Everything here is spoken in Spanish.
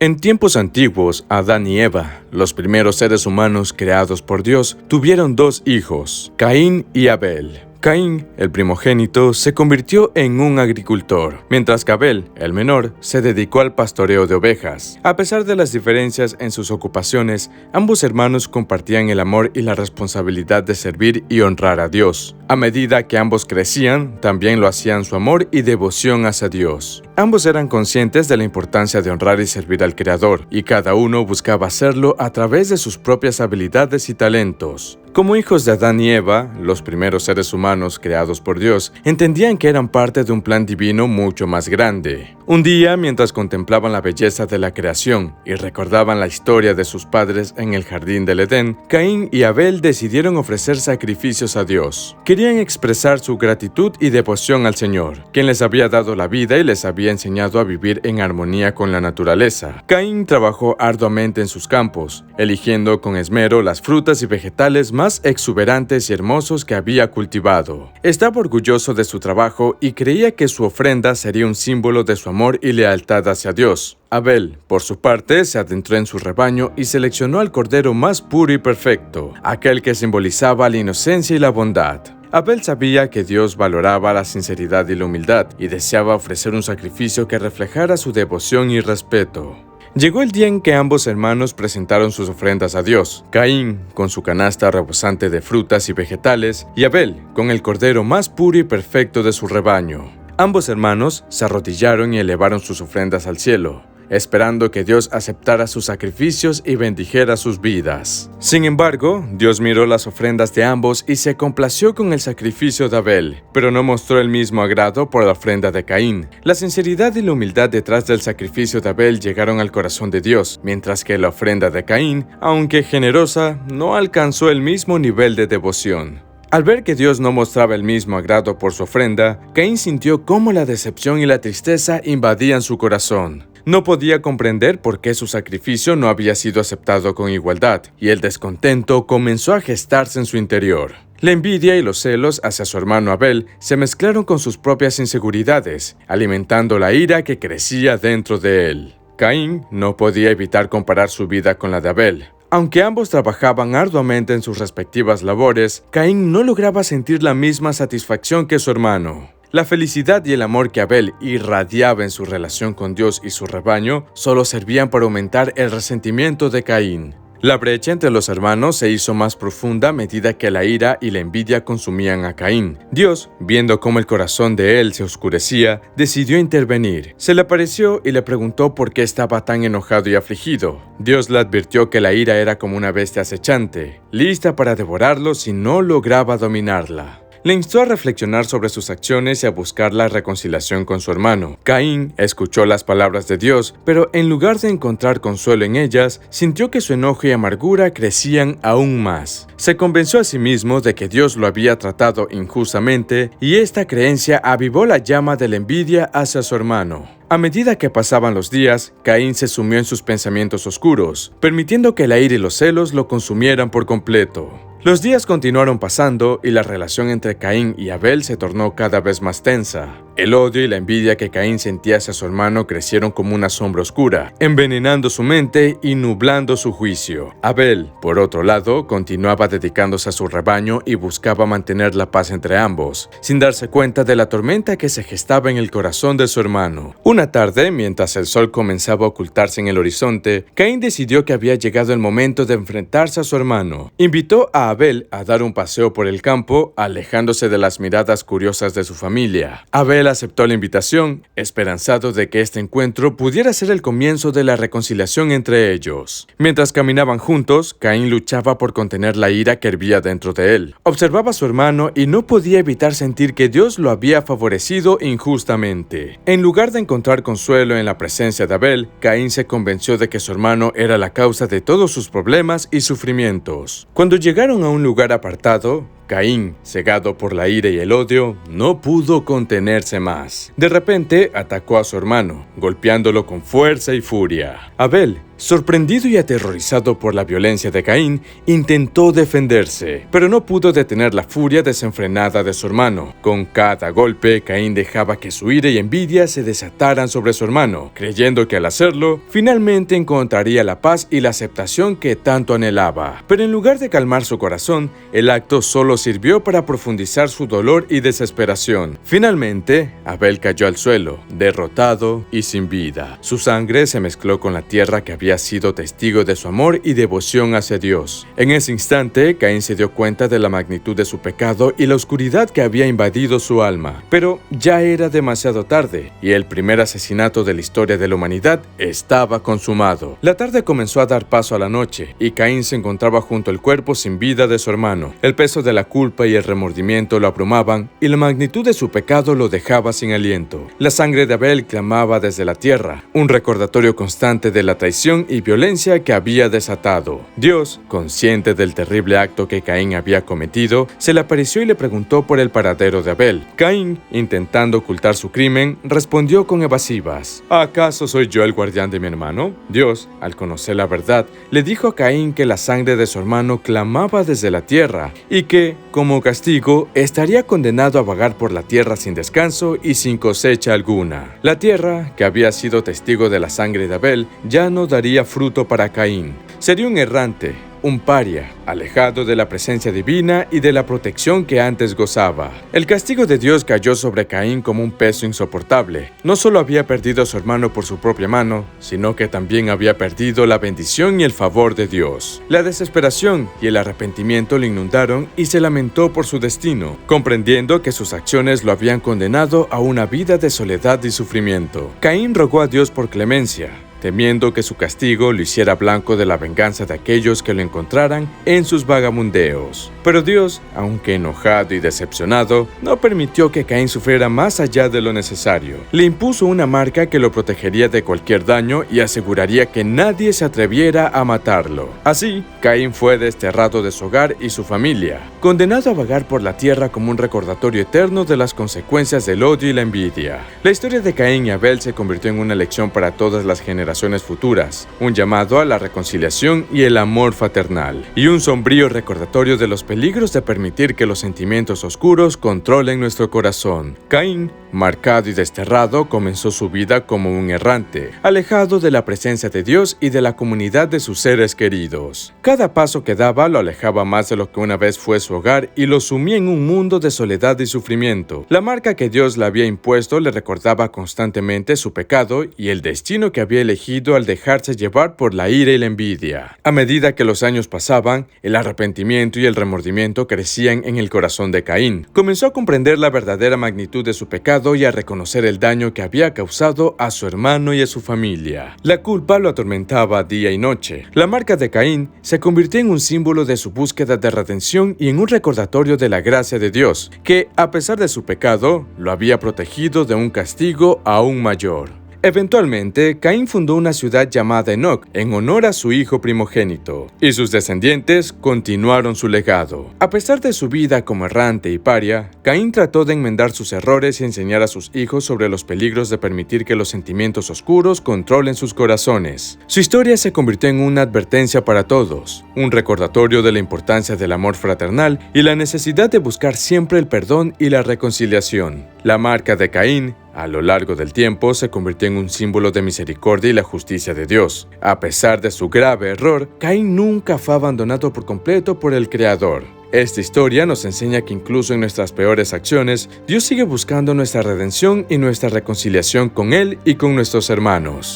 En tiempos antiguos, Adán y Eva, los primeros seres humanos creados por Dios, tuvieron dos hijos, Caín y Abel. Caín, el primogénito, se convirtió en un agricultor, mientras que Abel, el menor, se dedicó al pastoreo de ovejas. A pesar de las diferencias en sus ocupaciones, ambos hermanos compartían el amor y la responsabilidad de servir y honrar a Dios. A medida que ambos crecían, también lo hacían su amor y devoción hacia Dios. Ambos eran conscientes de la importancia de honrar y servir al Creador, y cada uno buscaba hacerlo a través de sus propias habilidades y talentos. Como hijos de Adán y Eva, los primeros seres humanos creados por Dios, entendían que eran parte de un plan divino mucho más grande. Un día, mientras contemplaban la belleza de la creación y recordaban la historia de sus padres en el jardín del Edén, Caín y Abel decidieron ofrecer sacrificios a Dios. Querían expresar su gratitud y devoción al Señor, quien les había dado la vida y les había enseñado a vivir en armonía con la naturaleza. Caín trabajó arduamente en sus campos, eligiendo con esmero las frutas y vegetales más exuberantes y hermosos que había cultivado. Estaba orgulloso de su trabajo y creía que su ofrenda sería un símbolo de su amor y lealtad hacia Dios. Abel, por su parte, se adentró en su rebaño y seleccionó al cordero más puro y perfecto, aquel que simbolizaba la inocencia y la bondad. Abel sabía que Dios valoraba la sinceridad y la humildad y deseaba ofrecer un sacrificio que reflejara su devoción y respeto. Llegó el día en que ambos hermanos presentaron sus ofrendas a Dios, Caín con su canasta rebosante de frutas y vegetales, y Abel con el cordero más puro y perfecto de su rebaño. Ambos hermanos se arrodillaron y elevaron sus ofrendas al cielo, esperando que Dios aceptara sus sacrificios y bendijera sus vidas. Sin embargo, Dios miró las ofrendas de ambos y se complació con el sacrificio de Abel, pero no mostró el mismo agrado por la ofrenda de Caín. La sinceridad y la humildad detrás del sacrificio de Abel llegaron al corazón de Dios, mientras que la ofrenda de Caín, aunque generosa, no alcanzó el mismo nivel de devoción. Al ver que Dios no mostraba el mismo agrado por su ofrenda, Caín sintió cómo la decepción y la tristeza invadían su corazón. No podía comprender por qué su sacrificio no había sido aceptado con igualdad, y el descontento comenzó a gestarse en su interior. La envidia y los celos hacia su hermano Abel se mezclaron con sus propias inseguridades, alimentando la ira que crecía dentro de él. Caín no podía evitar comparar su vida con la de Abel. Aunque ambos trabajaban arduamente en sus respectivas labores, Caín no lograba sentir la misma satisfacción que su hermano. La felicidad y el amor que Abel irradiaba en su relación con Dios y su rebaño solo servían para aumentar el resentimiento de Caín. La brecha entre los hermanos se hizo más profunda a medida que la ira y la envidia consumían a Caín. Dios, viendo cómo el corazón de él se oscurecía, decidió intervenir. Se le apareció y le preguntó por qué estaba tan enojado y afligido. Dios le advirtió que la ira era como una bestia acechante, lista para devorarlo si no lograba dominarla. Le instó a reflexionar sobre sus acciones y a buscar la reconciliación con su hermano. Caín escuchó las palabras de Dios, pero en lugar de encontrar consuelo en ellas, sintió que su enojo y amargura crecían aún más. Se convenció a sí mismo de que Dios lo había tratado injustamente, y esta creencia avivó la llama de la envidia hacia su hermano. A medida que pasaban los días, Caín se sumió en sus pensamientos oscuros, permitiendo que la ira y los celos lo consumieran por completo. Los días continuaron pasando y la relación entre Caín y Abel se tornó cada vez más tensa. El odio y la envidia que Caín sentía hacia su hermano crecieron como una sombra oscura, envenenando su mente y nublando su juicio. Abel, por otro lado, continuaba dedicándose a su rebaño y buscaba mantener la paz entre ambos, sin darse cuenta de la tormenta que se gestaba en el corazón de su hermano. Una tarde, mientras el sol comenzaba a ocultarse en el horizonte, Caín decidió que había llegado el momento de enfrentarse a su hermano. Invitó a Abel a dar un paseo por el campo, alejándose de las miradas curiosas de su familia. Abel aceptó la invitación, esperanzado de que este encuentro pudiera ser el comienzo de la reconciliación entre ellos. Mientras caminaban juntos, Caín luchaba por contener la ira que hervía dentro de él. Observaba a su hermano y no podía evitar sentir que Dios lo había favorecido injustamente. En lugar de encontrar consuelo en la presencia de Abel, Caín se convenció de que su hermano era la causa de todos sus problemas y sufrimientos. Cuando llegaron a un lugar apartado, Caín, cegado por la ira y el odio, no pudo contenerse más. De repente, atacó a su hermano, golpeándolo con fuerza y furia. Abel, Sorprendido y aterrorizado por la violencia de Caín, intentó defenderse, pero no pudo detener la furia desenfrenada de su hermano. Con cada golpe, Caín dejaba que su ira y envidia se desataran sobre su hermano, creyendo que al hacerlo, finalmente encontraría la paz y la aceptación que tanto anhelaba. Pero en lugar de calmar su corazón, el acto solo sirvió para profundizar su dolor y desesperación. Finalmente, Abel cayó al suelo, derrotado y sin vida. Su sangre se mezcló con la tierra que había sido testigo de su amor y devoción hacia Dios. En ese instante, Caín se dio cuenta de la magnitud de su pecado y la oscuridad que había invadido su alma. Pero ya era demasiado tarde, y el primer asesinato de la historia de la humanidad estaba consumado. La tarde comenzó a dar paso a la noche, y Caín se encontraba junto al cuerpo sin vida de su hermano. El peso de la culpa y el remordimiento lo abrumaban, y la magnitud de su pecado lo dejaba sin aliento. La sangre de Abel clamaba desde la tierra, un recordatorio constante de la traición y violencia que había desatado. Dios, consciente del terrible acto que Caín había cometido, se le apareció y le preguntó por el paradero de Abel. Caín, intentando ocultar su crimen, respondió con evasivas: ¿Acaso soy yo el guardián de mi hermano? Dios, al conocer la verdad, le dijo a Caín que la sangre de su hermano clamaba desde la tierra y que, como castigo, estaría condenado a vagar por la tierra sin descanso y sin cosecha alguna. La tierra, que había sido testigo de la sangre de Abel, ya no daría fruto para Caín. Sería un errante, un paria, alejado de la presencia divina y de la protección que antes gozaba. El castigo de Dios cayó sobre Caín como un peso insoportable. No solo había perdido a su hermano por su propia mano, sino que también había perdido la bendición y el favor de Dios. La desesperación y el arrepentimiento lo inundaron y se lamentó por su destino, comprendiendo que sus acciones lo habían condenado a una vida de soledad y sufrimiento. Caín rogó a Dios por clemencia, temiendo que su castigo lo hiciera blanco de la venganza de aquellos que lo encontraran en sus vagamundeos. Pero Dios, aunque enojado y decepcionado, no permitió que Caín sufriera más allá de lo necesario. Le impuso una marca que lo protegería de cualquier daño y aseguraría que nadie se atreviera a matarlo. Así, Caín fue desterrado de su hogar y su familia, condenado a vagar por la tierra como un recordatorio eterno de las consecuencias del odio y la envidia. La historia de Caín y Abel se convirtió en una lección para todas las generaciones futuras, un llamado a la reconciliación y el amor fraternal, y un sombrío recordatorio de los peligros de permitir que los sentimientos oscuros controlen nuestro corazón. Caín, marcado y desterrado, comenzó su vida como un errante, alejado de la presencia de Dios y de la comunidad de sus seres queridos. Cada paso que daba lo alejaba más de lo que una vez fue su hogar y lo sumía en un mundo de soledad y sufrimiento. La marca que Dios le había impuesto le recordaba constantemente su pecado y el destino que había elegido al dejarse llevar por la ira y la envidia. A medida que los años pasaban, el arrepentimiento y el remordimiento crecían en el corazón de Caín. Comenzó a comprender la verdadera magnitud de su pecado y a reconocer el daño que había causado a su hermano y a su familia. La culpa lo atormentaba día y noche. La marca de Caín se convirtió en un símbolo de su búsqueda de redención y en un recordatorio de la gracia de Dios, que, a pesar de su pecado, lo había protegido de un castigo aún mayor. Eventualmente, Caín fundó una ciudad llamada Enoc en honor a su hijo primogénito, y sus descendientes continuaron su legado. A pesar de su vida como errante y paria, Caín trató de enmendar sus errores y enseñar a sus hijos sobre los peligros de permitir que los sentimientos oscuros controlen sus corazones. Su historia se convirtió en una advertencia para todos, un recordatorio de la importancia del amor fraternal y la necesidad de buscar siempre el perdón y la reconciliación. La marca de Caín, a lo largo del tiempo, se convirtió en un símbolo de misericordia y la justicia de Dios. A pesar de su grave error, Caín nunca fue abandonado por completo por el Creador. Esta historia nos enseña que incluso en nuestras peores acciones, Dios sigue buscando nuestra redención y nuestra reconciliación con Él y con nuestros hermanos.